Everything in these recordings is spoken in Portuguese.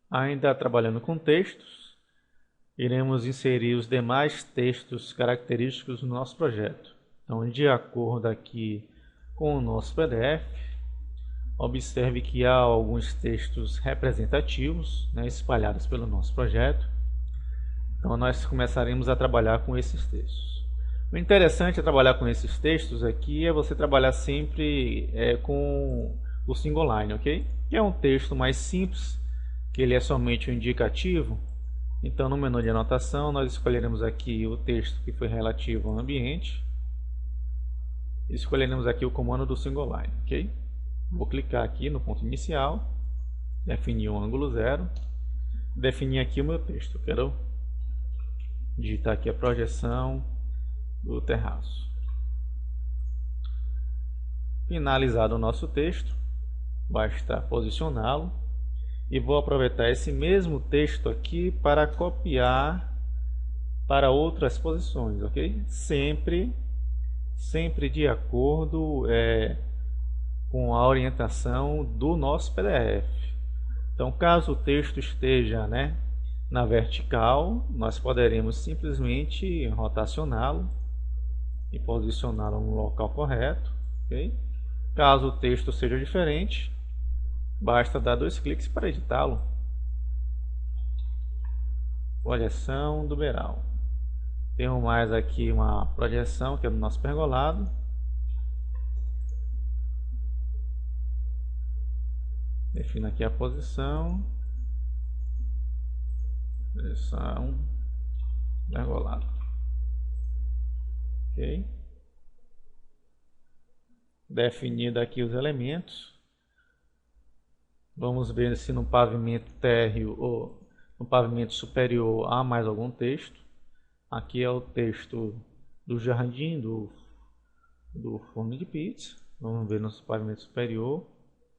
Ainda trabalhando com textos, iremos inserir os demais textos característicos no nosso projeto. Então, de acordo aqui com o nosso PDF, observe que há alguns textos representativos, né, espalhados pelo nosso projeto. Então, nós começaremos a trabalhar com esses textos. O interessante é trabalhar com esses textos aqui é você trabalhar sempre com o single line, ok? Que é um texto mais simples, que ele é somente um indicativo. Então, no menu de anotação, nós escolheremos aqui o texto que foi relativo ao ambiente. Escolheremos aqui o comando do single line, ok? Vou clicar aqui no ponto inicial, definir um ângulo zero, definir aqui o meu texto. Eu quero digitar aqui a projeção do terraço. Finalizado o nosso texto, basta posicioná-lo e vou aproveitar esse mesmo texto aqui para copiar para outras posições, ok? Sempre de acordo com a orientação do nosso PDF. Então, caso o texto esteja, na vertical, nós poderemos simplesmente rotacioná-lo e posicioná-lo no local correto, ok? Caso o texto seja diferente, basta dar 2 cliques para editá-lo. Projeção do beiral. Temos mais aqui uma projeção que é do nosso pergolado. Defino aqui a posição. Projeção pergolado. Ok. Definido aqui os elementos. Vamos ver se no pavimento térreo ou no pavimento superior há mais algum texto. Aqui é o texto do jardim do forno de pizza. Vamos ver no pavimento superior.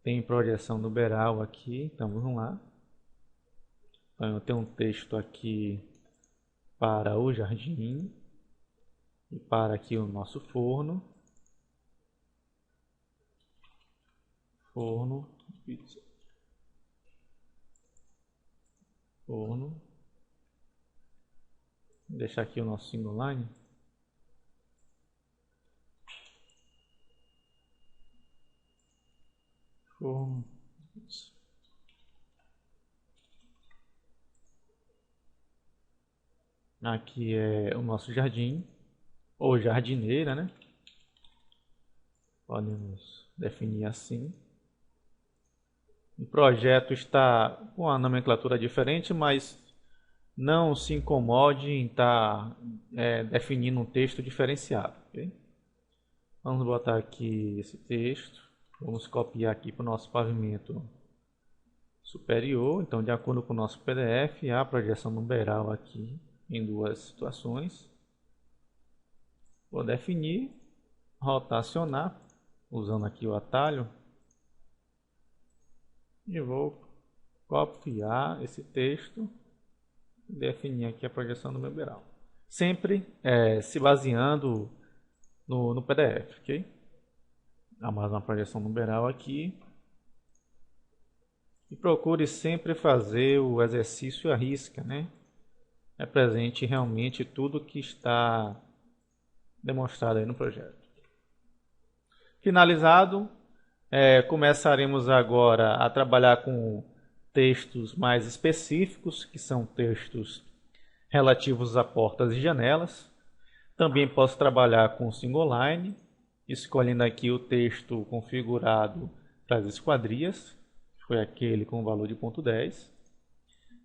Tem projeção do beiral aqui, então vamos lá. Então, eu tenho um texto aqui para o jardim e para aqui o nosso forno. Forno de pizza. Forno. Vou deixar aqui o nosso single line. Forno. Aqui é o nosso jardim, ou jardineira, né? Podemos definir assim. O projeto está com a nomenclatura diferente, mas não se incomode em estar definindo um texto diferenciado. Okay? Vamos botar aqui esse texto. Vamos copiar aqui para o nosso pavimento superior. Então, de acordo com o nosso PDF, há a projeção no beiral aqui em 2 situações. Vou definir, rotacionar, usando aqui o atalho. E vou copiar esse texto e definir aqui a projeção do meu beiral. Sempre se baseando no PDF, ok? Dá mais uma projeção no beiral aqui. E procure sempre fazer o exercício à risca, né? Represente realmente tudo que está demonstrado aí no projeto. Finalizado, começaremos agora a trabalhar com textos mais específicos, que são textos relativos a portas e janelas. Também posso trabalhar com single line, escolhendo aqui o texto configurado para as esquadrias, que foi aquele com o valor de ponto 10.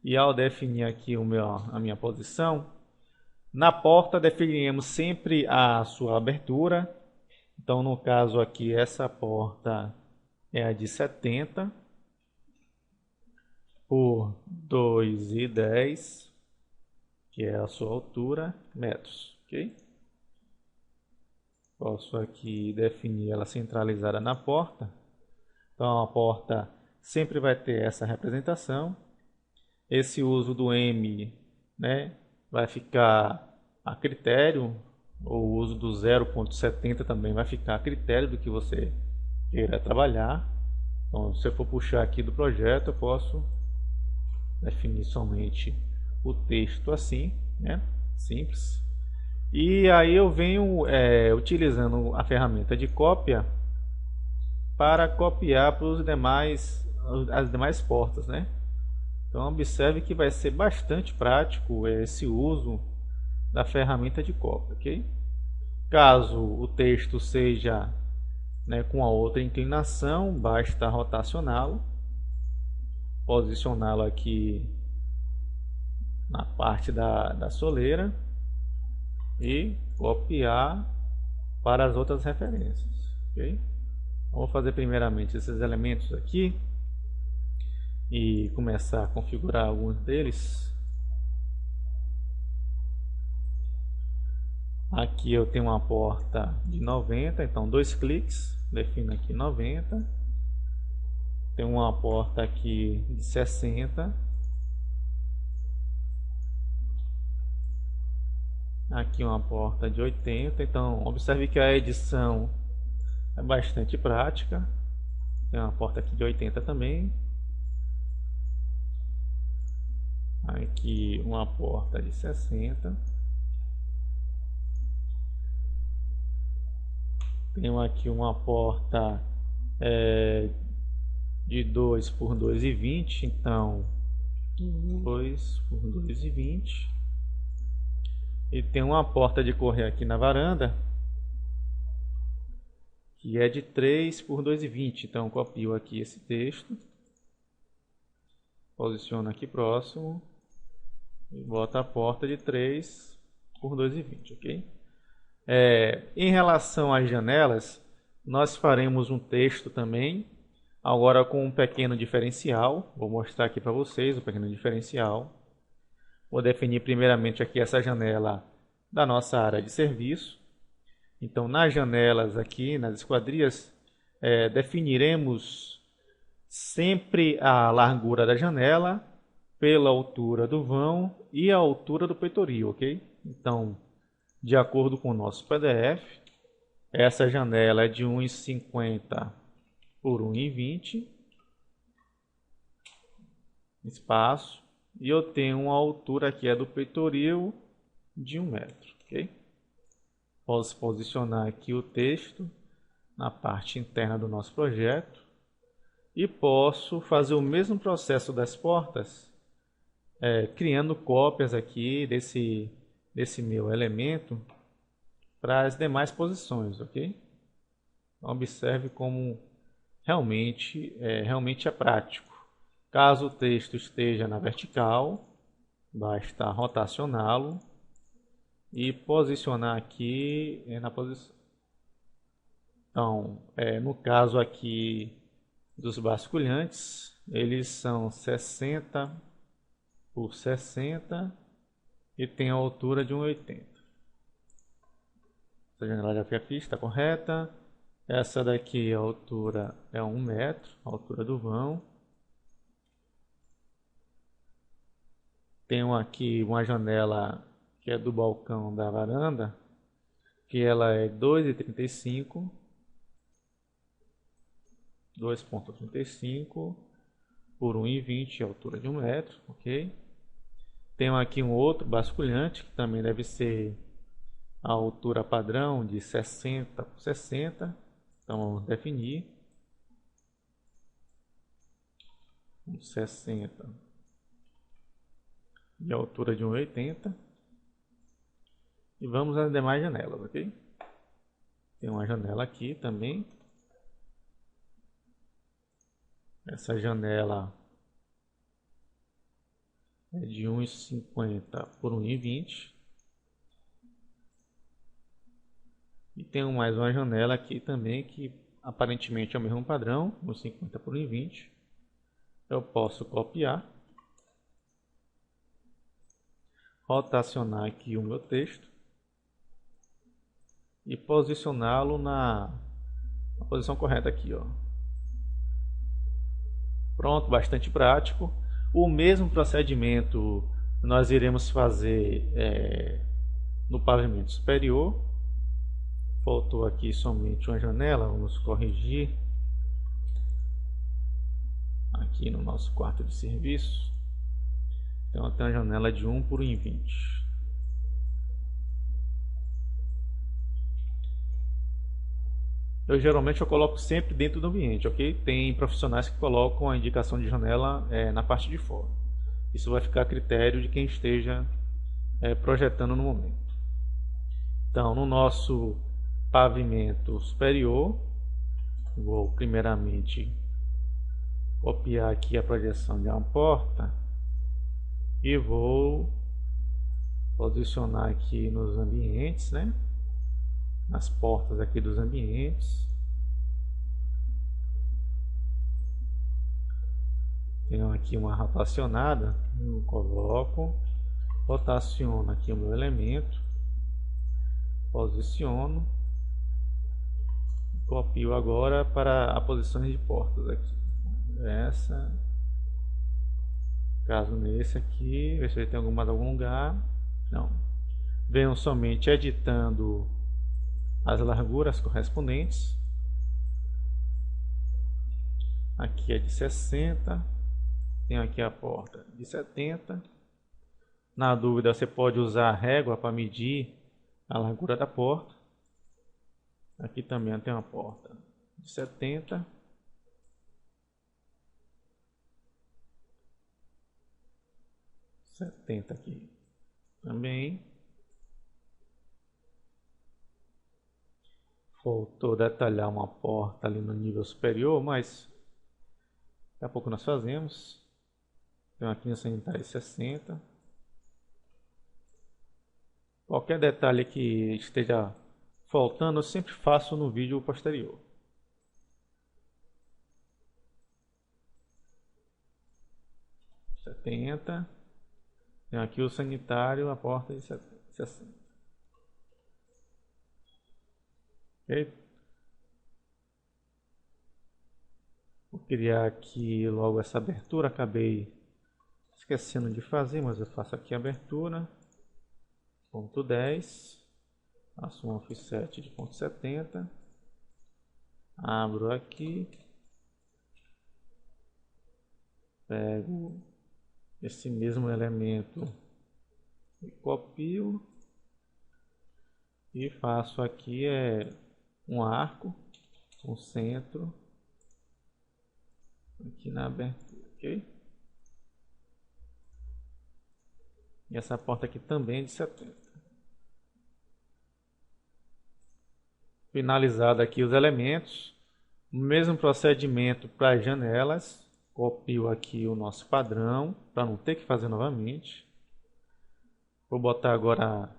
E ao definir aqui a minha posição, na porta definiremos sempre a sua abertura. Então, no caso aqui, essa porta é a de 70 por 2,10, que é a sua altura, metros. Ok? Posso aqui definir ela centralizada na porta. Então, a porta sempre vai ter essa representação. Esse uso do M, vai ficar a critério. O uso do 0,70 também vai ficar a critério do que você queira trabalhar. Então, se eu for puxar aqui do projeto, eu posso definir somente o texto assim, né? Simples. E aí eu venho utilizando a ferramenta de cópia para copiar para as demais portas, né? Então observe que vai ser bastante prático esse uso da ferramenta de cópia, ok? Caso o texto seja, né, com a outra inclinação, basta rotacioná-lo, posicioná-lo aqui na parte da soleira e copiar para as outras referências, ok? Vou fazer primeiramente esses elementos aqui e começar a configurar alguns deles. Aqui eu tenho uma porta de 90, então 2 cliques, defino aqui 90. Tem uma porta aqui de 60. Aqui uma porta de 80. Então observe que a edição é bastante prática. Tem uma porta aqui de 80 também. Aqui uma porta de 60. Tenho aqui uma porta de 2 por 2,20, então 2 por 2,20. E tem uma porta de correr aqui na varanda que é de 3 por 2,20, então copio aqui esse texto, posiciono aqui próximo e boto a porta de 3 por 2,20, ok? Em relação às janelas, nós faremos um texto também, agora com um pequeno diferencial. Vou mostrar aqui para vocês o pequeno diferencial. Vou definir primeiramente aqui essa janela da nossa área de serviço. Então, nas janelas aqui, nas esquadrias, definiremos sempre a largura da janela pela altura do vão e a altura do peitoril, ok? Então, de acordo com o nosso PDF, essa janela é de 1,50 por 1,20 espaço, e eu tenho uma altura aqui do peitoril de 1 metro, ok? Posso posicionar aqui o texto na parte interna do nosso projeto e posso fazer o mesmo processo das portas, criando cópias aqui desse meu elemento para as demais posições, ok? Observe como realmente é prático. Caso o texto esteja na vertical, basta rotacioná-lo e posicionar aqui na posição. Então, no caso aqui dos basculhantes, eles são 60 por 60 e tem a altura de 1,80. Essa janela já foi aqui, está correta. Essa daqui a altura é 1 metro, a altura do vão. Tenho aqui uma janela que é do balcão da varanda, que ela é 2,35, 2,35 por 1,20, a altura de 1 metro, ok? Tenho aqui um outro basculhante, que também deve ser a altura padrão de 60 por 60, então vamos definir 60 e a altura de 1,80. E vamos às demais janelas, ok? Tem uma janela aqui também. Essa janela é de 1,50 por 1,20. E tem mais uma janela aqui também que aparentemente é o mesmo padrão, 1,50 por 1,20. Eu posso copiar, rotacionar aqui o meu texto e posicioná-lo na posição correta aqui, ó. Pronto, bastante prático. O mesmo procedimento nós iremos fazer no pavimento superior. Faltou aqui somente uma janela, vamos corrigir aqui no nosso quarto de serviço. Então tem uma janela de 1 por 1,20. Geralmente eu coloco sempre dentro do ambiente, ok? Tem profissionais que colocam a indicação de janela na parte de fora. Isso vai ficar a critério de quem esteja projetando no momento. Então, no nosso pavimento superior, vou primeiramente copiar aqui a projeção de uma porta e vou posicionar aqui nos ambientes, né? Nas portas aqui dos ambientes. Tenho aqui uma rotacionada, eu coloco, rotaciono aqui o meu elemento, posiciono, copio agora para a posição de portas aqui. Essa, caso nesse aqui, ver se ele tem algum lugar. Não, venho somente editando as larguras correspondentes. Aqui é de 60, tenho aqui a porta de 70. Na dúvida, você pode usar a régua para medir a largura da porta. Aqui também tem uma porta de 70. Aqui também. Faltou detalhar uma porta ali no nível superior, mas daqui a pouco nós fazemos. Tem aqui no sanitário 60. Qualquer detalhe que esteja faltando, eu sempre faço no vídeo posterior. Tem aqui o sanitário, a porta de 60. Ok? Vou criar aqui logo essa abertura. Acabei esquecendo de fazer, mas eu faço aqui a abertura. Ponto 10. Faço um offset de ponto 70. Abro aqui. Pego esse mesmo elemento e copio e faço aqui um arco com centro aqui na abertura, ok? E essa porta aqui também é de 70. Finalizado aqui os elementos, o mesmo procedimento para as janelas. Copio aqui o nosso padrão para não ter que fazer novamente. Vou botar agora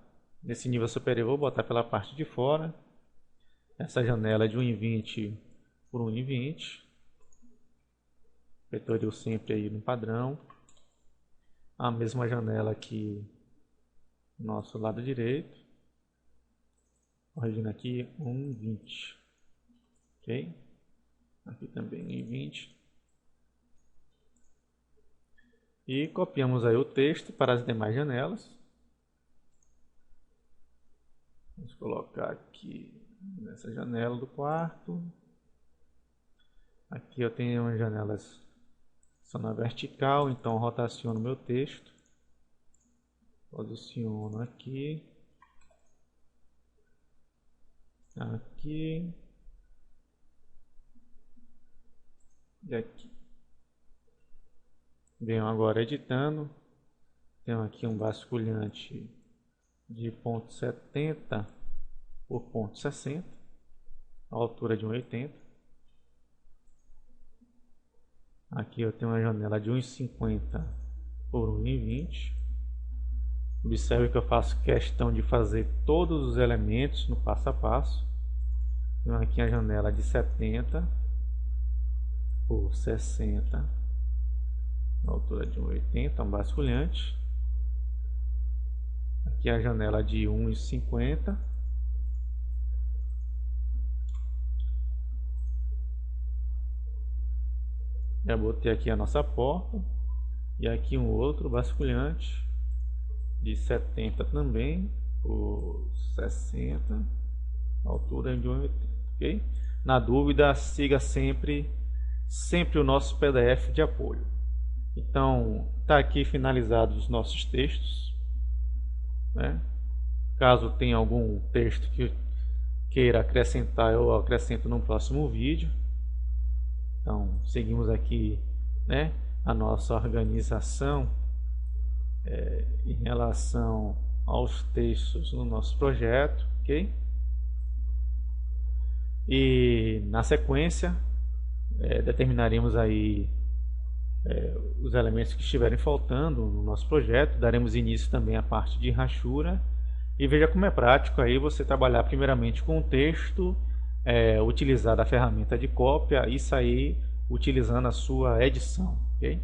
nesse nível superior, vou botar pela parte de fora. Essa janela é de 1,20 por 1,20. Vetoril sempre aí no padrão. A mesma janela aqui do nosso lado direito. Corrigindo aqui 1,20. Ok? Aqui também 1,20. E copiamos aí o texto para as demais janelas. Vamos colocar aqui nessa janela do quarto. Aqui eu tenho as janelas são na vertical, então rotaciono meu texto. Posiciono aqui. Aqui. E aqui. Venho agora editando. Tenho aqui um basculhante de ponto 70 por ponto 60, a altura de 1,80. Aqui eu tenho uma janela de 1,50 por 1,20. Observe que eu faço questão de fazer todos os elementos no passo a passo. Tenho aqui a janela de 70 por 60, a altura de 1,80, um basculhante. Aqui a janela de 1,50. Já botei aqui a nossa porta. E aqui um outro basculhante de 70 também por 60, altura de 1,80, ok? Na dúvida, siga sempre o nosso PDF de apoio. Então, está aqui finalizados os nossos textos, né? Caso tenha algum texto que queira acrescentar, eu acrescento no próximo vídeo. Então, seguimos aqui, né, a nossa organização em relação aos textos no nosso projeto, ok? E na sequência determinaremos aí os elementos que estiverem faltando no nosso projeto, daremos início também à parte de rachura. E veja como é prático aí você trabalhar primeiramente com o texto, utilizar a ferramenta de cópia e sair utilizando a sua edição, ok?